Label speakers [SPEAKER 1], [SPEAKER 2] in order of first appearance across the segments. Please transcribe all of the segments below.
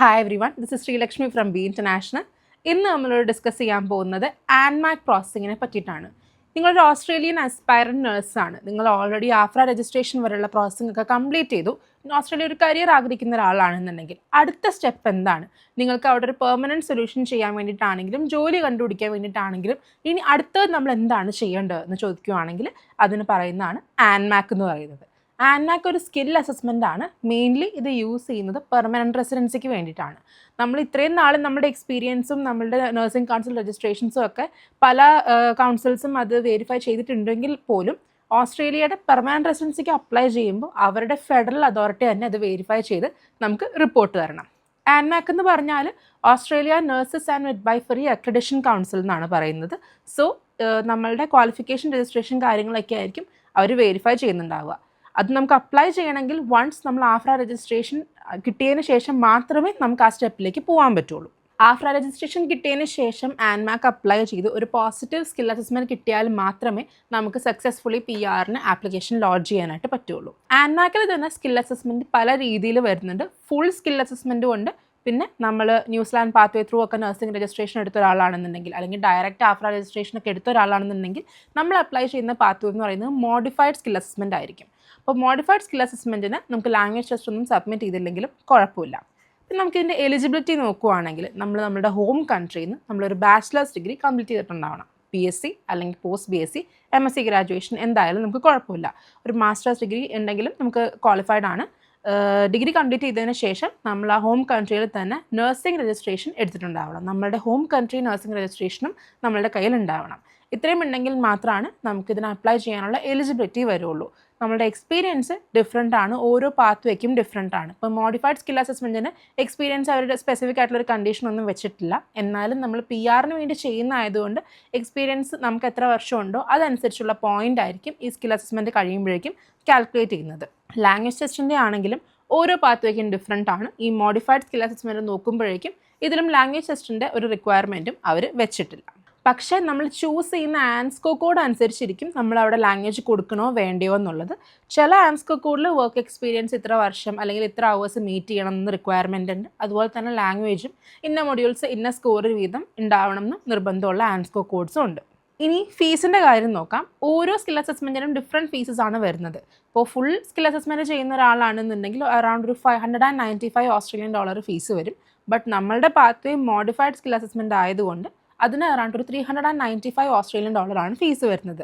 [SPEAKER 1] Hi everyone, this is Sri Lakshmi from B International. ഇന്ന് നമ്മളോട് discuss ചെയ്യാൻ പോകുന്നത് ആൻമാക് പ്രോസസ്സിങ്ങിനെ പറ്റിയിട്ടാണ്. നിങ്ങളൊരു ഓസ്ട്രേലിയൻ അസ്പയറൻറ്റ് നേഴ്സാണ്. നിങ്ങൾ ഓൾറെഡി ആഫ്ര രജിസ്ട്രേഷൻ വരെയുള്ള പ്രോസസ്സിംഗ് ഒക്കെ കംപ്ലീറ്റ് ചെയ്തു. ഓസ്ട്രേലിയ ഒരു കരിയർ ആഗ്രഹിക്കുന്ന ഒരാളാണെന്നുണ്ടെങ്കിൽ അടുത്ത സ്റ്റെപ്പ് എന്താണ്? നിങ്ങൾക്ക് അവിടെ ഒരു പെർമനൻറ്റ് സൊല്യൂഷൻ ചെയ്യാൻ വേണ്ടിയിട്ടാണെങ്കിലും ജോലി കണ്ടുപിടിക്കാൻ വേണ്ടിയിട്ടാണെങ്കിലും ഇനി അടുത്തത് നമ്മൾ എന്താണ് ചെയ്യേണ്ടത് എന്ന് ചോദിക്കുകയാണെങ്കിൽ അതിന് പറയുന്നതാണ് ആൻമാക് എന്ന് പറയുന്നത്. ആൻമാക് ഒരു സ്കിൽ അസസ്മെൻ്റ് ആണ്. മെയിൻലി ഇത് യൂസ് ചെയ്യുന്നത് പെർമനൻറ്റ് റെസിഡൻസിക്ക് വേണ്ടിയിട്ടാണ്. നമ്മൾ ഇത്രയും നാളും നമ്മുടെ എക്സ്പീരിയൻസും നമ്മളുടെ നഴ്സിംഗ് കൗൺസിൽ രജിസ്ട്രേഷൻസും ഒക്കെ പല കൗൺസിൽസും അത് വെരിഫൈ ചെയ്തിട്ടുണ്ടെങ്കിൽ പോലും ഓസ്ട്രേലിയയുടെ പെർമനൻറ്റ് റെസിഡൻസിക്ക് അപ്ലൈ ചെയ്യുമ്പോൾ അവരുടെ ഫെഡറൽ അതോറിറ്റി തന്നെ അത് വെരിഫൈ ചെയ്ത് നമുക്ക് റിപ്പോർട്ട് തരണം. ആൻമാക് എന്ന് പറഞ്ഞാൽ Australia nurses and midwifery accreditation council എന്നാണ് പറയുന്നത്. സോ നമ്മളുടെ ക്വാളിഫിക്കേഷൻ രജിസ്ട്രേഷൻ കാര്യങ്ങളൊക്കെ ആയിരിക്കും അവർ വെരിഫൈ ചെയ്യുന്നുണ്ടാവുക. അത് നമുക്ക് അപ്ലൈ ചെയ്യണമെങ്കിൽ വൺസ് നമ്മൾ ആഫ്ര രജിസ്ട്രേഷൻ കിട്ടിയതിന് ശേഷം മാത്രമേ നമുക്ക് ആ സ്റ്റെപ്പിലേക്ക് പോകാൻ പറ്റുള്ളൂ. ആഫ്ര രജിസ്ട്രേഷൻ കിട്ടിയതിന് ശേഷം ആൻമാക് അപ്ലൈ ചെയ്ത് ഒരു പോസിറ്റീവ് സ്കിൽ അസസ്മെൻറ്റ് കിട്ടിയാൽ മാത്രമേ നമുക്ക് സക്സസ്ഫുള്ളി PR-ന് ആപ്ലിക്കേഷൻ ലോഡ്ജ് ചെയ്യാനായിട്ട് പറ്റുള്ളൂ. ആൻമാക്കിൽ തന്നെ സ്കിൽ അസസ്മെൻറ്റ് പല രീതിയിൽ വരുന്നുണ്ട്. ഫുൾ സ്കിൽ അസസ്മെൻറ്റും ഉണ്ട്. പിന്നെ നമ്മൾ ന്യൂസിലാൻഡ് പാത്വേ ത്രൂ ഒക്കെ നഴ്സിംഗ് രജിസ്ട്രേഷൻ എടുത്ത ഒരാളാണെന്നുണ്ടെങ്കിൽ അല്ലെങ്കിൽ ഡയറക്റ്റ് ആഫ്ര രജിസ്ട്രേഷൻ ഒക്കെ എടുത്ത ഒരാളാണെന്നുണ്ടെങ്കിൽ നമ്മൾ അപ്ലൈ ചെയ്യുന്ന പാത്വേ എന്ന് പറയുന്നത് മോഡിഫൈഡ് സ്കിൽ അസസ്മെൻ്റ് ആയിരിക്കും. അപ്പോൾ മോഡിഫൈഡ് സ്കിൽ അസസ്മെൻറ്റിന് നമുക്ക് ലാംഗ്വേജ് ടെസ്റ്റ് ഒന്നും സബ്മിറ്റ് ചെയ്തില്ലെങ്കിലും കുഴപ്പമില്ല. പിന്നെ നമുക്കിതിൻ്റെ എലിജിബിലിറ്റി നോക്കുകയാണെങ്കിൽ നമ്മുടെ ഹോം കൺട്രിയിൽ നിന്ന് നമ്മളൊരു ബാച്ചിലേഴ്സ് ഡിഗ്രി കംപ്ലീറ്റ് ചെയ്തിട്ടുണ്ടാവണം. PSc അല്ലെങ്കിൽ പോസ്റ്റ് BSc MSc ഗ്രാജുവേഷൻ എന്തായാലും നമുക്ക് കുഴപ്പമില്ല. ഒരു മാസ്റ്റേഴ്സ് ഡിഗ്രി ഉണ്ടെങ്കിലും നമുക്ക് ക്വാളിഫൈഡ് ആണ്. ഡിഗ്രി കംപ്ലീറ്റ് ചെയ്തതിന് ശേഷം നമ്മൾ ആ ഹോം കൺട്രിയിൽ തന്നെ നഴ്സിംഗ് രജിസ്ട്രേഷൻ എടുത്തിട്ടുണ്ടാവണം. നമ്മളുടെ ഹോം കൺട്രി നഴ്സിംഗ് രജിസ്ട്രേഷനും നമ്മളുടെ കയ്യിൽ ഉണ്ടാവണം. ഇത്രയും ഉണ്ടെങ്കിൽ മാത്രമാണ് നമുക്കിതിന് അപ്ലൈ ചെയ്യാനുള്ള എലിജിബിലിറ്റി വരുള്ളൂ. നമ്മുടെ എക്സ്പീരിയൻസ് ഡിഫറെൻ്റ് ആണ്. ഓരോ പാത്വേക്കും ഡിഫറെൻ്റ് ആണ്. ഇപ്പോൾ മോഡിഫൈഡ് സ്കിൽ അസസ്മെൻറ്റിന് എക്സ്പീരിയൻസ് അവരുടെ സ്പെസിഫിക് ആയിട്ടുള്ളൊരു കണ്ടീഷനൊന്നും വെച്ചിട്ടില്ല. എന്നാലും നമ്മൾ PR-ന് വേണ്ടി ചെയ്യുന്ന ആയതുകൊണ്ട് എക്സ്പീരിയൻസ് നമുക്ക് എത്ര വർഷമുണ്ടോ അതനുസരിച്ചുള്ള പോയിൻ്റ് ആയിരിക്കും ഈ സ്കിൽ അസസ്മെൻറ്റ് കഴിയുമ്പോഴേക്കും കാൽക്കുലേറ്റ് ചെയ്യുന്നത്. ലാംഗ്വേജ് ടെസ്റ്റിൻ്റെ ആണെങ്കിലും ഓരോ പാത്വേക്കും ഡിഫറെൻ്റ് ആണ്. ഈ മോഡിഫൈഡ് സ്കിൽ അസസ്മെൻറ്റ് നോക്കുമ്പോഴേക്കും ഇതിലും ലാംഗ്വേജ് ടെസ്റ്റിൻ്റെ ഒരു റിക്വയർമെൻറ്റും അവർ വെച്ചിട്ടില്ല. പക്ഷേ നമ്മൾ ചൂസ് ചെയ്യുന്ന ആൻസ്കോ കോഡ് അനുസരിച്ചിരിക്കും നമ്മൾ അവിടെ ലാംഗ്വേജ് കൊടുക്കണോ വേണ്ടയോ എന്നുള്ളത്. ചില ആൻസ്കോ കോഡിൽ വർക്ക് എക്സ്പീരിയൻസ് ഇത്ര വർഷം അല്ലെങ്കിൽ ഇത്ര അവേഴ്സ് മീറ്റ് ചെയ്യണം എന്ന് റിക്വയർമെൻ്റ് ഉണ്ട്. അതുപോലെ തന്നെ ലാംഗ്വേജും ഇന്ന മൊഡ്യൂൾസ് ഇന്ന സ്കോർ വീതം ഉണ്ടാവണം എന്ന് നിർബന്ധമുള്ള ആൻസ്കോ കോഡ്സും ഉണ്ട്. ഇനി ഫീസിൻ്റെ കാര്യം നോക്കാം. ഓരോ സ്കിൽ അസസ്മെൻറ്റിനും ഡിഫറെൻറ്റ് ഫീസസ് ആണ് വരുന്നത്. ഇപ്പോൾ ഫുൾ സ്കിൽ അസസ്മെൻറ്റ് ചെയ്യുന്ന ഒരാളാണെന്നുണ്ടെങ്കിൽ അറൗണ്ട് ഒരു $595 ഓസ്ട്രേലിയൻ ഡോളർ ഫീസ് വരും. ബട്ട് നമ്മളുടെ പാത്വേ മോഡിഫൈഡ് സ്കിൽ അസസ്മെൻറ്റ് ആയതുകൊണ്ട് അതിന് അറൗണ്ട് ഒരു $395 ഓസ്ട്രേലിയൻ ഡോളറാണ് ഫീസ് വരുന്നത്.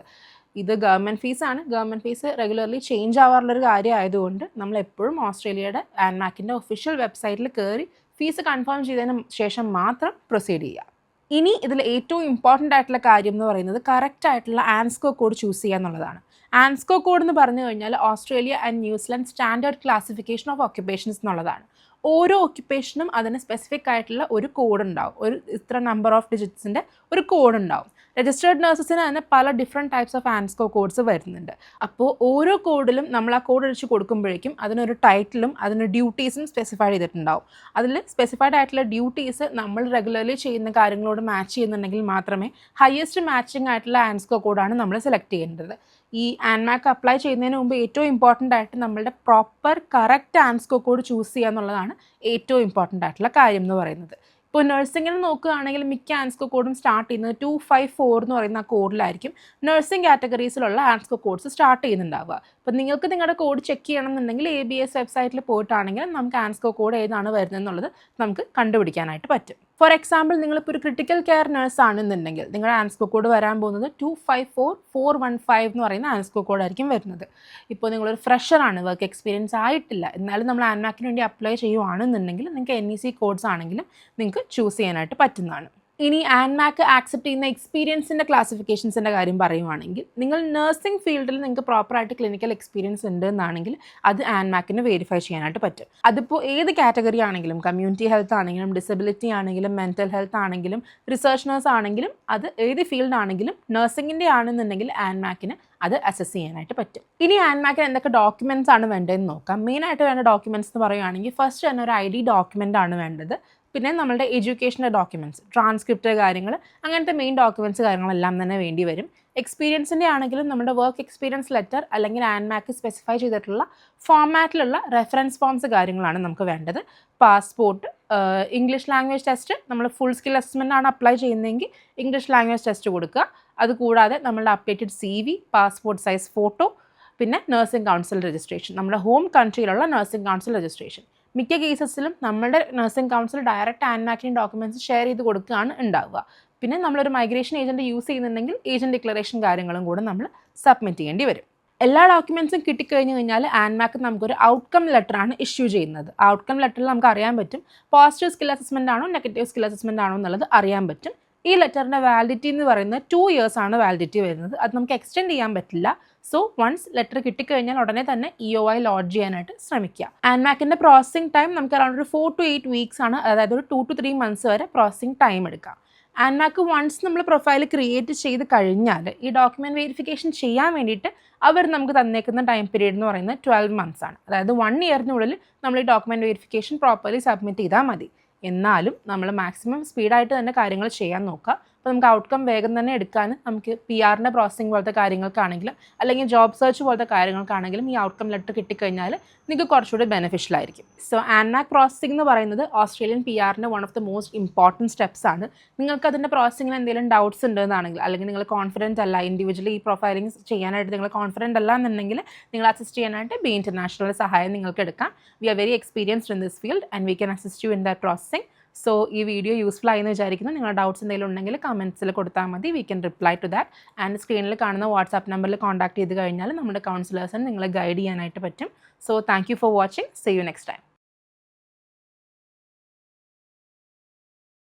[SPEAKER 1] ഇത് ഗവൺമെൻറ് ഫീസാണ്. ഗവൺമെൻറ് ഫീസ് റെഗുലർലി ചേഞ്ച് ആവാറുള്ളൊരു കാര്യം ആയതുകൊണ്ട് നമ്മൾ എപ്പോഴും ഓസ്ട്രേലിയയുടെ ആൻമാക്കിൻ്റെ ഒഫീഷ്യൽ വെബ്സൈറ്റിൽ കയറി ഫീസ് കൺഫേം ചെയ്തതിന് ശേഷം മാത്രം പ്രൊസീഡ് ചെയ്യുക. ഇനി ഇതിൽ ഏറ്റവും ഇമ്പോർട്ടൻ്റ് ആയിട്ടുള്ള കാര്യം എന്ന് പറയുന്നത് കറക്റ്റ് ആയിട്ടുള്ള ആൻസ്കോ കോഡ് ചൂസ് ചെയ്യുക എന്നുള്ളതാണ്. ആൻസ്കോ കോഡ് എന്ന് പറഞ്ഞു കഴിഞ്ഞാൽ Australia and New Zealand standard classification of occupations എന്നുള്ളതാണ്. ഓരോ ഓക്യുപ്പേഷനും അതിന് സ്പെസിഫിക് ആയിട്ടുള്ള ഒരു കോഡ് ഉണ്ടാവും. ഒരു ഇത്ര നമ്പർ ഓഫ് ഡിജിറ്റ്സിൻ്റെ ഒരു കോഡ് ഉണ്ടാവും. രജിസ്റ്റേർഡ് നഴ്സസിന് തന്നെ പല different types of ANZSCO codes വരുന്നുണ്ട്. അപ്പോൾ ഓരോ കോഡിലും നമ്മൾ ആ കോഡ് അടിച്ച് കൊടുക്കുമ്പോഴേക്കും അതിനൊരു ടൈറ്റിലും അതിന് ഡ്യൂട്ടീസും സ്പെസിഫൈ ചെയ്തിട്ടുണ്ടാവും. അതിൽ സ്പെസിഫൈഡ് ആയിട്ടുള്ള ഡ്യൂട്ടീസ് നമ്മൾ റെഗുലർലി ചെയ്യുന്ന കാര്യങ്ങളോട് മാച്ച് ചെയ്യുന്നുണ്ടെങ്കിൽ മാത്രമേ ഹയസ്റ്റ് മാച്ചിങ് ആയിട്ടുള്ള ആൻസ്കോ കോഡാണ് നമ്മൾ സെലക്ട് ചെയ്യേണ്ടത്. ഈ ആൻമാക് അപ്ലൈ ചെയ്യുന്നതിന് മുമ്പ് ഏറ്റവും ഇമ്പോർട്ടൻ്റ് ആയിട്ട് നമ്മളുടെ പ്രോപ്പർ കറക്റ്റ് ആൻസ്കോ കോഡ് ചൂസ് ചെയ്യുക എന്നുള്ളതാണ് ഏറ്റവും ഇമ്പോർട്ടൻ്റ് ആയിട്ടുള്ള കാര്യം എന്ന് പറയുന്നത്. ഇപ്പോൾ നഴ്സിംഗിന് നോക്കുകയാണെങ്കിൽ മിക്ക ആൻസ്കോ കോഡും സ്റ്റാർട്ട് ചെയ്യുന്നത് 254 എന്ന് പറയുന്ന ആ കോഡിലായിരിക്കും നഴ്സിംഗ് കാറ്റഗറീസിലുള്ള ആൻസ്കോ കോഡ്സ് സ്റ്റാർട്ട് ചെയ്യുന്നുണ്ടാവുക. അപ്പോൾ നിങ്ങൾക്ക് നിങ്ങളുടെ കോഡ് ചെക്ക് ചെയ്യണം എന്നുണ്ടെങ്കിൽ ABS വെബ്സൈറ്റിൽ പോയിട്ടാണെങ്കിൽ നമുക്ക് ആൻസ്കോ കോഡ് ഏതാണ് വരുന്നത് എന്നുള്ളത് നമുക്ക് കണ്ടുപിടിക്കാനായിട്ട് പറ്റും. ഫോർ എക്സാമ്പിൾ നിങ്ങളിപ്പോൾ ഒരു ക്രിട്ടിക്കൽ കെയർ നഴ്സ് ആണെന്നുണ്ടെങ്കിൽ നിങ്ങളുടെ ആൻസ്കോ കോഡ് വരാൻ പോകുന്നത് 254415 എന്ന് പറയുന്ന ആൻസ്കോ കോഡായിരിക്കും വരുന്നത്. ഇപ്പോൾ നിങ്ങളൊരു ഫ്രഷറാണ്, വർക്ക് എക്സ്പീരിയൻസ് ആയിട്ടില്ല, എന്നാലും നമ്മൾ ആൻമാക്കിന് വേണ്ടി അപ്ലൈ ചെയ്യുവാണെന്നുണ്ടെങ്കിൽ നിങ്ങൾക്ക് NEC കോഡ്സ് ആണെങ്കിലും നിങ്ങൾക്ക് ചൂസ് ചെയ്യാനായിട്ട് പറ്റുന്നതാണ്. ഇനി ആൻമാക് ആക്സെപ്റ്റ് ചെയ്യുന്ന എക്സ്പീരിയൻസിൻ്റെ ക്ലാസിഫിക്കേഷൻസിൻ്റെ കാര്യം പറയുവാണെങ്കിൽ നിങ്ങൾ നഴ്സിംഗ് ഫീൽഡിൽ നിങ്ങൾക്ക് പ്രോപ്പറായിട്ട് ക്ലിനിക്കൽ എക്സ്പീരിയൻസ് ഉണ്ട് എന്നാണെങ്കിൽ അത് ആൻമാക്കിന് വെരിഫൈ ചെയ്യാനായിട്ട് പറ്റും. അതിപ്പോൾ ഏത് കാറ്റഗറി ആണെങ്കിലും, കമ്മ്യൂണിറ്റി ഹെൽത്ത് ആണെങ്കിലും, ഡിസബിലിറ്റി ആണെങ്കിലും, മെൻറ്റൽ ഹെൽത്ത് ആണെങ്കിലും, റിസർച്ച് നഴ്സ് ആണെങ്കിലും, അത് ഏത് ഫീൽഡ് ആണെങ്കിലും നഴ്സിംഗിൻ്റെ ആണെന്നുണ്ടെങ്കിൽ ആൻമാക്കിന് അത് അസസ് ചെയ്യാനായിട്ട് പറ്റും. ഇനി ആൻമാക്കിന് എന്തൊക്കെ ഡോക്യുമെൻറ്റ്സ് ആണ് വേണ്ടതെന്ന് നോക്കാം. മെയിനായിട്ട് വേണ്ട ഡോക്യുമെൻറ്റ്സ് എന്ന് പറയുകയാണെങ്കിൽ ഫസ്റ്റ് തന്നെ ഒരു ID ഡോക്യുമെൻ്റ് ആണ് വേണ്ടത്. പിന്നെ നമ്മളുടെ എഡ്യൂക്കേഷണൽ ഡോക്യുമെൻറ്റ്സ്, ട്രാൻസ്ക്രിപ്റ്റ് കാര്യങ്ങൾ, അങ്ങനത്തെ മെയിൻ ഡോക്യുമെൻറ്റ്സ് കാര്യങ്ങളെല്ലാം തന്നെ വേണ്ടി വരും. എക്സ്പീരിയൻസിൻ്റെ ആണെങ്കിലും നമ്മുടെ വർക്ക് എക്സ്പീരിയൻസ് ലെറ്റർ അല്ലെങ്കിൽ ആൻമാക്ക് സ്പെസിഫൈ ചെയ്തിട്ടുള്ള ഫോമാറ്റിലുള്ള റെഫറൻസ് ഫോംസ് കാര്യങ്ങളാണ് നമുക്ക് വേണ്ടത്. പാസ്പോർട്ട്, ഇംഗ്ലീഷ് ലാംഗ്വേജ് ടെസ്റ്റ്, നമ്മൾ ഫുൾ സ്കിൽ അസസ്മെൻ്റ് ആണ് അപ്ലൈ ചെയ്യുന്നതെങ്കിൽ ഇംഗ്ലീഷ് ലാംഗ്വേജ് ടെസ്റ്റ് കൊടുക്കുക. അതുകൂടാതെ നമ്മളുടെ updated CV, passport size photo, പിന്നെ നഴ്സിംഗ് കൗൺസിൽ രജിസ്ട്രേഷൻ, നമ്മുടെ ഹോം കൺട്രിയിലുള്ള നഴ്സിംഗ് കൗൺസിൽ രജിസ്ട്രേഷൻ. മിക്ക കേസസിലും നമ്മുടെ നഴ്സിംഗ് കൗൺസിൽ ഡയറക്റ്റ് ആൻമാക്കിൻ്റെ ഡോക്യുമെൻറ്റ്സ് ഷെയർ ചെയ്ത് കൊടുക്കുകയാണ് ഉണ്ടാവുക. പിന്നെ നമ്മളൊരു മൈഗ്രേഷൻ ഏജൻറ്റ് യൂസ് ചെയ്യുന്നുണ്ടെങ്കിൽ ഏജൻറ്റ് ഡിക്ലറേഷൻ കാര്യങ്ങളും കൂടെ നമ്മൾ സബ്മിറ്റ് ചെയ്യേണ്ടി വരും. എല്ലാ ഡോക്യുമെൻറ്റ്സും കിട്ടിക്കഴിഞ്ഞ് കഴിഞ്ഞാൽ ആൻമാക്ക് നമുക്കൊരു ഔട്ട്കം ലെറ്ററാണ് ഇഷ്യൂ ചെയ്യുന്നത്. ഔട്ട്കം ലെറ്ററിൽ നമുക്ക് അറിയാൻ പറ്റും പോസിറ്റീവ് സ്കിൽ അസസ്മെൻ്റ് ആണോ നെഗറ്റീവ് സ്കിൽ അസസ്മെൻ്റ് ആണോ എന്നുള്ളത് അറിയാൻ പറ്റും. ഈ ലെറ്ററിൻ്റെ വാലിഡിറ്റി എന്ന് പറയുന്നത് 2 years ആണ് വാലിഡിറ്റി വരുന്നത്. അത് നമുക്ക് എക്സ്റ്റെൻഡ് ചെയ്യാൻ പറ്റില്ല. സോ വൺസ് ലെറ്റർ കിട്ടിക്കഴിഞ്ഞാൽ ഉടനെ തന്നെ EOI ലോഡ്ജ് ചെയ്യാനായിട്ട് ശ്രമിക്കുക. ആൻമാക്കിൻ്റെ പ്രോസസ്സിംഗ് ടൈം നമുക്ക് അറൗണ്ട് ഒരു 4 to 8 weeks ആണ്, അതായത് ഒരു 2 to 3 months വരെ പ്രോസസ്സിംഗ് ടൈം എടുക്കാം. ആൻമാക്ക് വൺസ് നമ്മൾ പ്രൊഫൈൽ ക്രിയേറ്റ് ചെയ്ത് കഴിഞ്ഞാൽ ഈ ഡോക്യുമെൻറ്റ് വെരിഫിക്കേഷൻ ചെയ്യാൻ വേണ്ടിയിട്ട് അവർ നമുക്ക് തന്നേക്കുന്ന ടൈം പീരീഡ് എന്ന് പറയുന്നത് 12 months ആണ്. അതായത് 1 yearനുള്ളിൽ നമ്മൾ ഈ ഡോക്യുമെൻറ്റ് വെരിഫിക്കേഷൻ പ്രോപ്പർലി സബ്മിറ്റ് ചെയ്താൽ മതി. എന്നാലും നമ്മൾ മാക്സിമം സ്പീഡായിട്ട് തന്നെ കാര്യങ്ങൾ ചെയ്യാൻ നോക്കുക. അപ്പോൾ നമുക്ക് ഔട്ട്കം വേഗം തന്നെ എടുക്കാൻ നമുക്ക് PR-ൻ്റെ പ്രോസസ്സിംഗ് പോലത്തെ കാര്യങ്ങൾക്കാണെങ്കിലും അല്ലെങ്കിൽ ജോബ് സെർച്ച് പോലത്തെ കാര്യങ്ങൾക്കാണെങ്കിലും ഈ ഔട്ട്കം ലെറ്റർ കിട്ടിക്കഴിഞ്ഞാൽ നിങ്ങൾക്ക് കുറച്ചുകൂടി ബെനിഫിഷ്യൽ ആയിരിക്കും. സോ ആൻമാക്ക് പ്രോസസ്സിംഗ് എന്ന് പറയുന്നത് ഓസ്ട്രേലിയൻ PR-ൻ്റെ one of the most important steps ആണ്. നിങ്ങൾക്ക് അതിൻ്റെ പ്രോസസ്സിങ്ങിൽ എന്തെങ്കിലും ഡൗട്ട്സ് ഉണ്ടെന്നാണെങ്കിൽ അല്ലെങ്കിൽ നിങ്ങൾ കോൺഫിഡൻറ്റ് അല്ല, ഇൻഡിവിജ്വലി ഈ പ്രൊഫൈലിംഗ് ചെയ്യാനായിട്ട് നിങ്ങൾ കോൺഫിഡൻറ്റ് അല്ല എന്നുണ്ടെങ്കിൽ നിങ്ങൾ അസിസ്റ്റ് ചെയ്യാനായിട്ട് ബി ഇൻ്റർനാഷണൽ സഹായം നിങ്ങൾക്ക് എടുക്കാം. We are very experienced in this field and we can assist you in that processing. So ഈ വീഡിയോ യൂസ്ഫുൾ ആയെന്ന് വിചാരിക്കുന്നു. നിങ്ങളുടെ ഡൗട്ട്സ് എന്തെങ്കിലും ഉണ്ടെങ്കിൽ കമൻറ്റ്സിൽ കൊടുത്താൽ മതി. We can reply to that. And സ്ക്രീനിൽ കാണുന്ന വാട്സാപ്പ് നമ്പറിൽ കോൺടാക്ട് ചെയ്ത് കഴിഞ്ഞാൽ നമ്മുടെ കൗൺസിലേഴ്സിന് നിങ്ങളെ ഗൈഡ് ചെയ്യാനായിട്ട് പറ്റും. So thank you for watching. See you next time.